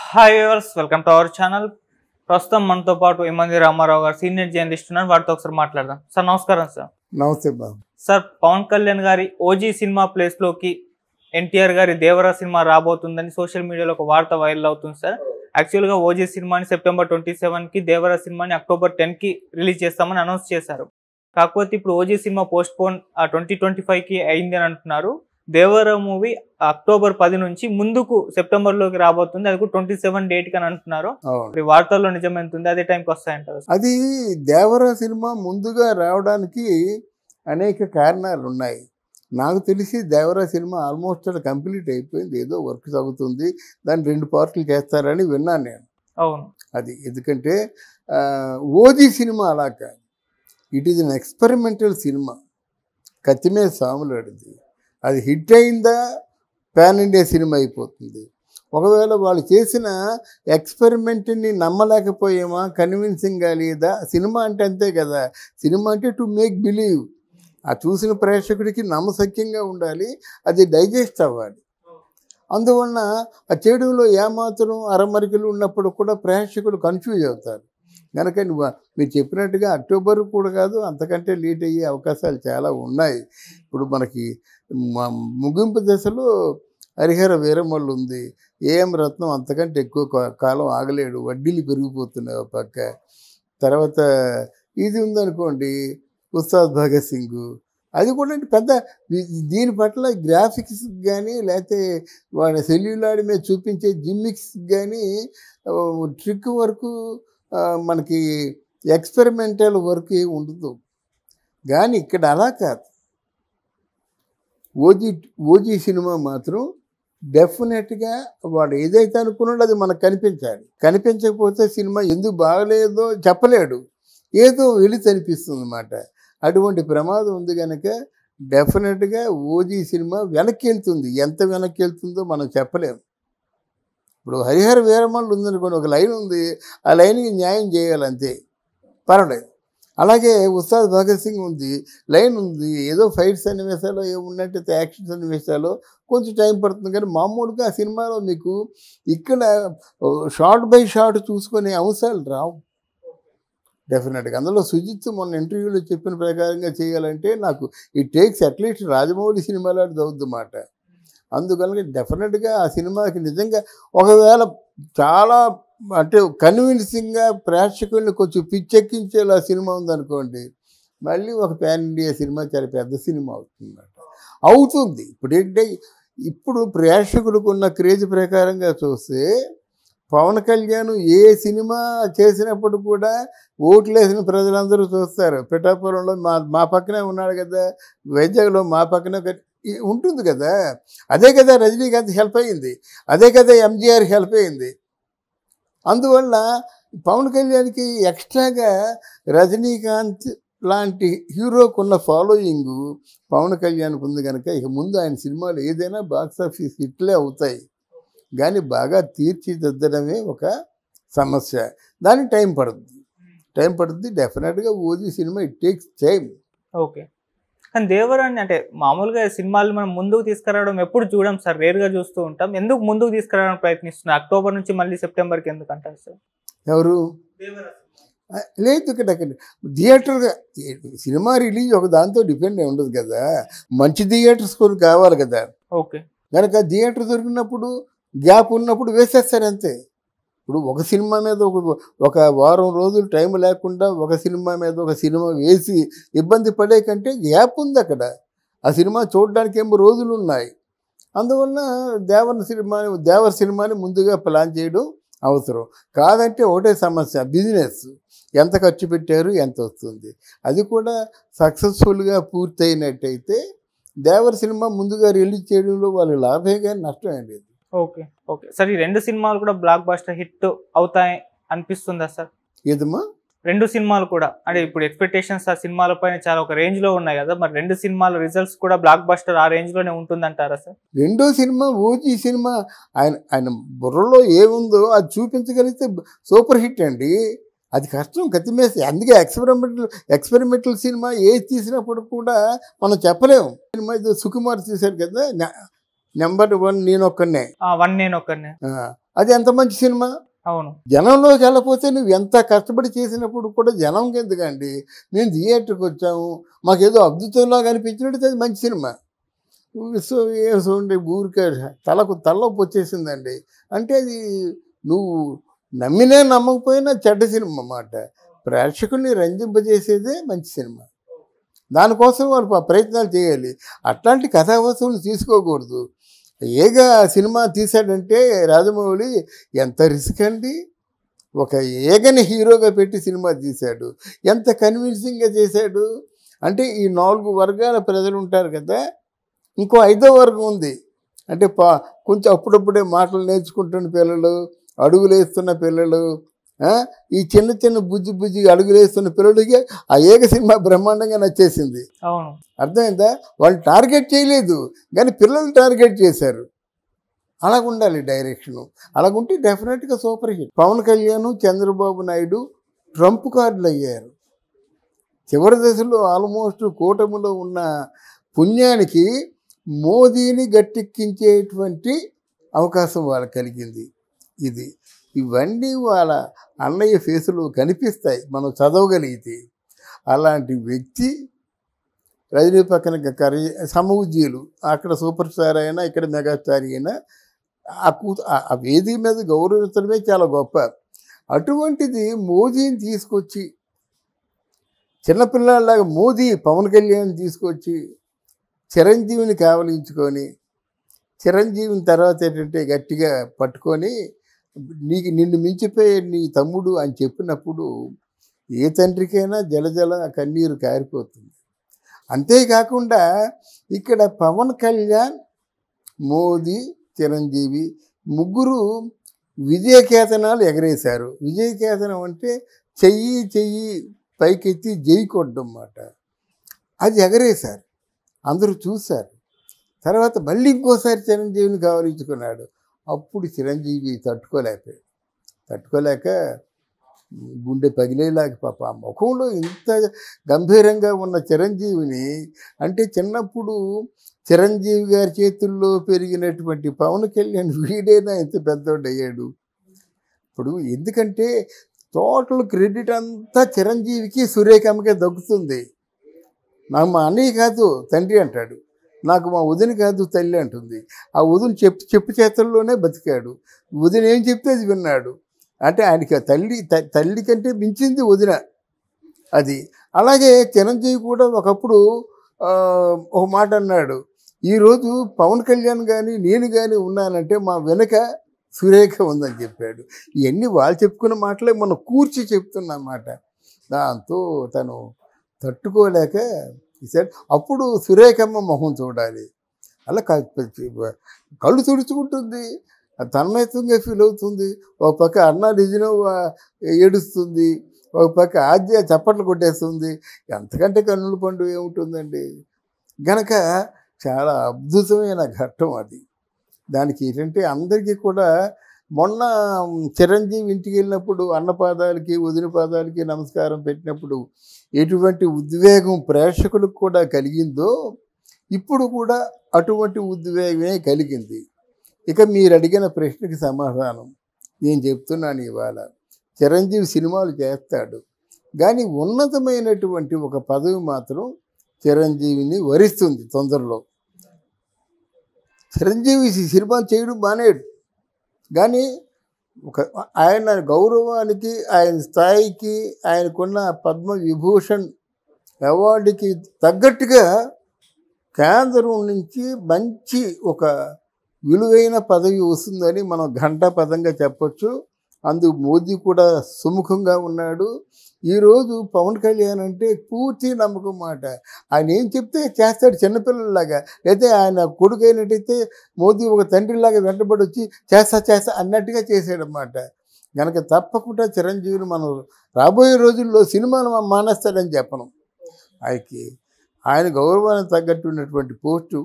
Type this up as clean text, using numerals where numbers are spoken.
Hi viewers, welcome to our channel. ప్రస్తుతం మనతో పాటు ఇమ్మంది రామారావు గారు సీనియర్ జర్నలిస్ట్ ఉన్నారు. వాటితో ఒకసారి మాట్లాడదాం. సార్ నమస్కారం. సార్ నమస్తే బాబు. సార్, పవన్ కళ్యాణ్ గారి ఓజీ సినిమా ప్లేస్ లోకి ఎన్టీఆర్ గారి దేవరా సినిమా రాబోతుందని సోషల్ మీడియాలో ఒక వార్త వైరల్ అవుతుంది. సార్, యాక్చువల్గా ఓజీ సినిమాని సెప్టెంబర్ 27కి, దేవరా సినిమాని అక్టోబర్ 10కి రిలీజ్ చేస్తామని అనౌన్స్ చేశారు. కాకపోతే ఇప్పుడు ఓజీ సినిమా పోస్ట్ పోన్ 2025కి అయింది అని అంటున్నారు. దేవరా మూవీ అక్టోబర్ 10 నుంచి ముందుకు సెప్టెంబర్లోకి రాబోతుంది. అది కూడా 27 డేట్ అని అంటున్నారు. వార్తల్లో నిజమెంతుంది, అదే టైంకి వస్తాయంటారు. అది దేవరా సినిమా ముందుగా రావడానికి అనేక కారణాలు ఉన్నాయి. నాకు తెలిసి దేవరా సినిమా ఆల్మోస్ట్ అది కంప్లీట్ అయిపోయింది. ఏదో వర్క్ సాగుతుంది, దాన్ని 2 పార్ట్లు చేస్తారని విన్నాను నేను. అవును, అది ఎందుకంటే ఓజీ సినిమా అలా కాదు. It is an experimental cinema. కత్తిమీద సాములాడిది. అది హిట్ అయిందా పాన్ ఇండియా సినిమా అయిపోతుంది. ఒకవేళ వాళ్ళు చేసిన ఎక్స్పెరిమెంట్ని నమ్మలేకపోయామా, కన్విన్సింగ్గా లేదా? సినిమా అంటే అంతే కదా. సినిమా అంటే టు మేక్ బిలీవ్. ఆ చూసిన ప్రేక్షకుడికి నమ్మశక్యంగా ఉండాలి, అది డైజెస్ట్ అవ్వాలి. అందువలన ఆ చేయడంలో ఏమాత్రం అరమరికలు ఉన్నప్పుడు కూడా ప్రేక్షకులు కన్ఫ్యూజ్ అవుతారు. కనుక మీరు చెప్పినట్టుగా అక్టోబర్ కూడా కాదు, అంతకంటే లేట్ అయ్యే అవకాశాలు చాలా ఉన్నాయి. ఇప్పుడు మనకి ముగింపు దశలో హరిహర వీరమల్లు ఉంది. ఏఎం రత్నం అంతకంటే ఎక్కువ కాలం ఆగలేడు, వడ్డీలు పెరిగిపోతున్నాయి ఒక పక్క. తర్వాత ఇది ఉందనుకోండి, ఉస్తాద్ భగత్ సింగ్. అది కూడా పెద్ద దీని పట్ల గ్రాఫిక్స్ కానీ లేకపోతే వాళ్ళ సెల్యులాడి మీద చూపించే జిమ్మిక్స్ కానీ ట్రిక్ వర్క్, మనకి ఎక్స్పెరిమెంటల్ వర్క్ ఉండదు. కానీ ఇక్కడ అలా కాదు. ఓజీ సినిమా మాత్రం డెఫినెట్గా వాడు ఏదైతే అనుకున్నాడో అది మనకు కనిపించాలి. కనిపించకపోతే సినిమా ఎందుకు బాగలేదో చెప్పలేడు, ఏదో వెళితే అనిపిస్తుంది అన్నమాట. అటువంటి ప్రమాదం ఉంది కనుక డెఫినెట్గా ఓజీ సినిమా వెనక్కి వెళ్తుంది. ఎంత వెనక్కి వెళ్తుందో మనం చెప్పలేము. ఇప్పుడు హరిహర వీరమల్లు ఉందనుకోండి, ఒక లైన్ ఉంది, ఆ లైన్కి న్యాయం చేయాలంతే, పర్వాలేదు. అలాగే ఉస్తాద్ భగత్ సింగ్ ఉంది, లైన్ ఉంది, ఏదో ఫైట్ సన్నివేశాలు ఏమున్నట్టయితే యాక్షన్ సన్నివేశాలు కొంచెం టైం పడుతుంది. కానీ మామూలుగా ఆ సినిమాలో మీకు ఇక్కడ షార్ట్ బై షార్ట్ చూసుకునే అంశాలు రావు డెఫినెట్గా. అందులో సుజిత్ మొన్న ఇంటర్వ్యూలో చెప్పిన ప్రకారంగా చేయాలంటే నాకు ఇట్ టేక్స్ అట్లీస్ట్ రాజమౌళి సినిమాలో అవుద్దన్నమాట. అందుకని డెఫినెట్గా ఆ సినిమాకి నిజంగా ఒకవేళ చాలా అంటే కన్విన్సింగ్గా ప్రేక్షకుల్ని కొంచెం పిచ్చెక్కించేలా సినిమా ఉందనుకోండి, మళ్ళీ ఒక పాన్ ఇండియా సినిమా చాలా పెద్ద సినిమా అవుతుంది. ఇప్పుడు ప్రేక్షకులకు ఉన్న క్రేజ్ ప్రకారంగా చూస్తే పవన్ కళ్యాణ్ ఏ సినిమా చేసినప్పుడు కూడా ఓట్లు వేసిన ప్రజలందరూ చూస్తారు. పిఠాపురంలో మా పక్కనే ఉన్నాడు కదా, వైజాగ్లో మా పక్కనే ఉంటుంది కదా. అదే కదా రజనీకాంత్ హెల్ప్ అయ్యింది, అదే కదా ఎంజీఆర్ హెల్ప్ అయ్యింది. అందువల్ల పవన్ కళ్యాణ్కి ఎక్స్ట్రాగా రజనీకాంత్ లాంటి హీరోకు ఉన్న ఫాలోయింగ్ పవన్ కళ్యాణ్కి ఉంది కనుక ఇక ముందు ఆయన సినిమాలు ఏదైనా బాక్సాఫీస్ హిట్లే అవుతాయి. కానీ బాగా తీర్చిదిద్దడమే ఒక సమస్య. దానికి టైం పడుతుంది డెఫినెట్గా. OG cinema it takes time. Okay, కానీ దేవరాన్ని అంటే మామూలుగా సినిమాలు మనం ముందుకు తీసుకురావడం ఎప్పుడు చూడం సార్, రేర్గా చూస్తూ ఉంటాం. ఎందుకు ముందుకు తీసుకురావడానికి ప్రయత్నిస్తున్నారు? అక్టోబర్ నుంచి మళ్ళీ సెప్టెంబర్కి ఎందుకు అంటారు సార్? ఎవరు లేదు, ఇక్కడ థియేటర్గా సినిమా రిలీజ్ ఒక దాంతో డిపెండ్ అయి ఉండదు కదా. మంచి థియేటర్స్ కొన్ని కావాలి కదా. ఓకే, కనుక థియేటర్ దొరికినప్పుడు గ్యాప్ ఉన్నప్పుడు వేసేస్తారు అంతే. ఇప్పుడు ఒక సినిమా మీద ఒక వారం రోజులు టైం లేకుండా ఒక సినిమా మీద ఒక సినిమా వేసి ఇబ్బంది పడే కంటే గ్యాప్ ఉంది అక్కడ. ఆ సినిమా చూడడానికి ఏమో రోజులు ఉన్నాయి. అందువల్ల దేవర సినిమాని ముందుగా ప్లాన్ చేయడం అవసరం. కాదంటే ఒకటే సమస్య, బిజినెస్. ఎంత ఖర్చు పెట్టారు, ఎంత వస్తుంది. అది కూడా సక్సెస్ఫుల్గా పూర్తయినట్టయితే దేవర సినిమా ముందుగా రిలీజ్ చేయడంలో వాళ్ళు లాభమే కానీ నష్టం ఏం లేదు. ఓకే ఓకే సార్, ఈ 2 సినిమాలు కూడా బ్లాక్ బస్టర్ హిట్ అవుతాయి అనిపిస్తుందా సార్? ఏదమ్మా 2 సినిమాలు కూడా అంటే ఇప్పుడు ఎక్స్పెక్టేషన్స్ ఆ సినిమాల పైన చాలా ఒక రేంజ్ లో ఉన్నాయి కదా, మరి 2 సినిమాల రిజల్ట్స్ కూడా బ్లాక్ బస్టర్ ఆ రేంజ్ లోనే ఉంటుందంటారా సార్? రెండో సినిమా ఓజీ సినిమా ఆయన బుర్రలో ఏముందో అది చూపించగలిగితే సూపర్ హిట్ అండి. అది కష్టం, కత్తిమేసి. అందుకే ఎక్స్పెరిమెంటల్ సినిమా ఏది తీసినప్పుడు కూడా మనం చెప్పలేము. సినిమా ఇది సుకుమార్ తీశారు కదా, నెంబర్ 1 నేనొక్కనే. అది ఎంత మంచి సినిమా. అవును. జనంలోకి వెళ్ళకపోతే నువ్వు ఎంత కష్టపడి చేసినప్పుడు కూడా జనంకి ఎందుకండి, మేము థియేటర్కి వచ్చాము మాకేదో అద్భుతంలాగా అనిపించినట్టు అది మంచి సినిమా. సో చూడండి ఊరికే తలనొప్పి వచ్చేసిందండి. అంటే అది నువ్వు నమ్మినా నమ్మకపోయినా చెడ్డ సినిమా అన్నమాట. ప్రేక్షకుల్ని రంజింపజేసేదే మంచి సినిమా. దానికోసం వాళ్ళు ప్రయత్నాలు చేయాలి. అట్లాంటి కథావస్తువులు తీసుకోకూడదు. ఏగా సినిమా తీశాడంటే రాజమౌళి ఎంత రిస్క్ అండి. ఒక ఏగని హీరోగా పెట్టి సినిమా తీశాడు. ఎంత కన్విన్సింగ్గా చేశాడు అంటే ఈ 4 వర్గాల ప్రజలు ఉంటారు కదా, ఇంకో 5వ వర్గం ఉంది. అంటే కొంచెం అప్పుడప్పుడే మాటలు నేర్చుకుంటున్న పిల్లలు, అడుగులేస్తున్న పిల్లలు, ఈ చిన్న చిన్న బుజ్జి అడుగులేస్తున్న పిల్లలకి ఆ ఏక సినిమా బ్రహ్మాండంగా నచ్చేసింది. అవును. అర్థమైందా? వాళ్ళు టార్గెట్ చేయలేదు కానీ పిల్లలు టార్గెట్ చేశారు. అలాగుండాలి డైరెక్షను. అలాగుంటే డెఫినెట్గా super hit. Pawan Kalyan, Chandrababu Naidu Trump కార్డులు అయ్యారు. చివరి దశలో ఆల్మోస్ట్ కూటమిలో ఉన్న పుణ్యానికి మోదీని గట్టెక్కించేటువంటి అవకాశం వాళ్ళకి కలిగింది. ఇవన్నీ వాళ్ళ అన్నయ్య ఫేసులో కనిపిస్తాయి మనం చదవగలిగితే. అలాంటి వ్యక్తి రజనీ పక్కన సమవుజ్జీలు, అక్కడ సూపర్ స్టార్ అయినా ఇక్కడ మెగాస్టార్ అయినా ఆ వేది మీద గౌరవించడమే చాలా గొప్ప. అటువంటిది మోదీని తీసుకొచ్చి చిన్నపిల్లలాగా పవన్ కళ్యాణ్ తీసుకొచ్చి చిరంజీవిని కావలించుకొని, చిరంజీవిని తర్వాత ఏంటంటే గట్టిగా పట్టుకొని నిన్ను మించిపోయే నీ తమ్ముడు అని చెప్పినప్పుడు ఏ తండ్రికైనా జలజల కన్నీరు కారిపోతుంది. అంతేకాకుండా ఇక్కడ పవన్ కళ్యాణ్, మోదీ, చిరంజీవి ముగ్గురు విజయకేతనాలు ఎగరేశారు. విజయకేతనం అంటే చెయ్యి పైకెత్తి జై కొట్టడం అన్నమాట. అది ఎగరేశారు, అందరూ చూశారు. తర్వాత మళ్ళీ ఇంకోసారి చిరంజీవిని కావలించుకున్నాడు. అప్పుడు చిరంజీవి తట్టుకోలేక గుండె పగిలేలాగా పాప ఆ ముఖంలో ఇంత గంభీరంగా ఉన్న చిరంజీవిని, అంటే చిన్నప్పుడు చిరంజీవి గారి చేతుల్లో పెరిగినటువంటి పవన్ కళ్యాణ్ వీడైనా ఎంత పెద్దోడు అయ్యాడు. ఇప్పుడు ఎందుకంటే టోటల్ క్రెడిట్ అంతా చిరంజీవికి, సురేఖమ్మకే దక్కుతుంది. నాకు మా అన్నయ్య కాదు తండ్రి అంటాడు, నాకు మా వదిన కాదు తల్లి అంటుంది. ఆ వదిన చెప్పు చేతుల్లోనే బతికాడు. వదిన ఏం చెప్తే అది విన్నాడు. అంటే ఆయనకి తల్లి కంటే మించింది వదిన. అది అలాగే చిరంజీవి కూడా ఒకప్పుడు ఒక మాట అన్నాడు, ఈరోజు పవన్ కళ్యాణ్ కానీ నేను కానీ ఉన్నానంటే మా వెనక సురేఖ ఉందని చెప్పాడు. ఇవన్నీ వాళ్ళు చెప్పుకున్న మాటలే మనం కూర్చి చెప్తున్నమాట. దాంతో తను తట్టుకోలేక ఈసారి అప్పుడు సురేఖమ్మ మొహం చూడాలి. అలా కళ్ళు తుడుచుకుంటుంది, తన్మయత్వంగా ఫీల్ అవుతుంది. ఒక పక్క అన్నా నిజనో ఏడుస్తుంది, ఒక పక్క ఆద్య చప్పట్లు కొట్టేస్తుంది. ఎంతకంటే కన్నుల పండు ఏముంటుందండి. గనక చాలా అద్భుతమైన ఘట్టం అది. దానికి ఏంటంటే అందరికీ కూడా మొన్న చిరంజీవి ఇంటికి వెళ్ళినప్పుడు అన్న పాదాలకి వదిన పాదాలకి నమస్కారం పెట్టినప్పుడు ఎటువంటి ఉద్వేగం ప్రేక్షకులకు కూడా కలిగిందో ఇప్పుడు కూడా అటువంటి ఉద్వేగమే కలిగింది. ఇక మీరు అడిగిన ప్రశ్నకి సమాధానం నేను చెప్తున్నాను. ఇవాళ చిరంజీవి సినిమాలు చేస్తాడు కానీ ఉన్నతమైనటువంటి ఒక పదవి మాత్రం చిరంజీవిని వరిస్తుంది తొందరలో. చిరంజీవి సినిమాలు చేయడం మానేడు కానీ ఆయన గౌరవానికి, ఆయన స్థాయికి, ఆయనకున్న పద్మవిభూషణ్ అవార్డుకి తగ్గట్టుగా కేంద్రం నుంచి మంచి ఒక విలువైన పదవి వస్తుందని మనం ఘంటాపదంగా చెప్పొచ్చు. అందుకు మోదీ కూడా సుముఖంగా ఉన్నాడు. ఈరోజు పవన్ కళ్యాణ్ అంటే పూర్తి నమ్మకం మాట. ఆయన ఏం చెప్తే చేస్తాడు చిన్నపిల్లలాగా. అయితే ఆయన కొడుకు అయినట్టయితే మోదీ ఒక తండ్రిలాగా వెంటబడి వచ్చి చేస్తా అన్నట్టుగా చేసాడన్నమాట. కనుక తప్పకుండా చిరంజీవిని మనం రాబోయే రోజుల్లో సినిమాను మానేస్తాడని చెప్పను. ఆయన గౌరవానికి తగ్గట్టు ఉన్నటువంటి పోస్టు